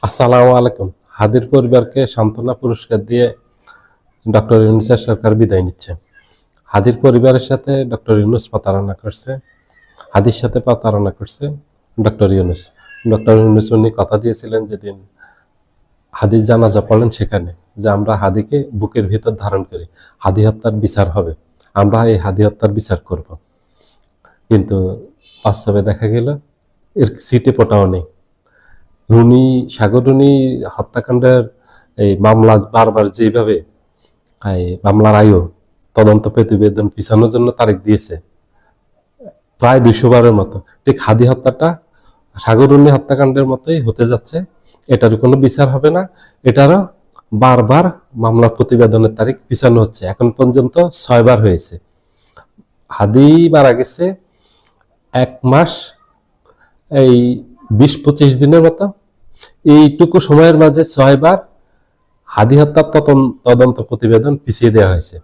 আসসালামু আলাইকুম। হাদির পরিবারকে সান্ত্বনা পুরস্কার দিয়ে ডক্টর ইউনূসের সরকার বিদায় নিচ্ছে। হাদির পরিবারের সাথে ডক্টর ইউনূস প্রতারণা করছে, হাদির সাথে প্রতারণা করছে ডক্টর ইউনূস। ডক্টর ইউনূস উনি কথা দিয়েছিলেন যেদিন হাদির জানাজা পড়লেন সেখানে, যে আমরা হাদিকে বুকের ভিতর ধারণ করি, হাদি হত্যার বিচার হবে, আমরা এই হাদি হত্যার বিচার করব। কিন্তু বাস্তবে দেখা গেল এর সিটে পোটাও নেই। সাগর রুনি হত্যাকাণ্ডের এই মামলা বারবার যেভাবে এই মামলার তদন্ত প্রতিবেদন পিছানোর জন্য তারিখ দিয়েছে প্রায় 200 বারের মতো, ঠিক হাদি হত্যাটা সাগর রুনি হত্যাকাণ্ডের মতোই হতে যাচ্ছে। এটার কোনো বিচার হবে না, এটারও বারবার মামলার প্রতিবেদনের তারিখ পিছানো হচ্ছে। এখন পর্যন্ত 6 বার হয়েছে। হাদি মারা গেছে 1 মাস এই 20-25 দিনের মতো। এইটুকু সময়ের মাঝে 6 বার হাদি হত্যার তদন্ত প্রতিবেদন পিছিয়ে দেওয়া হয়েছে।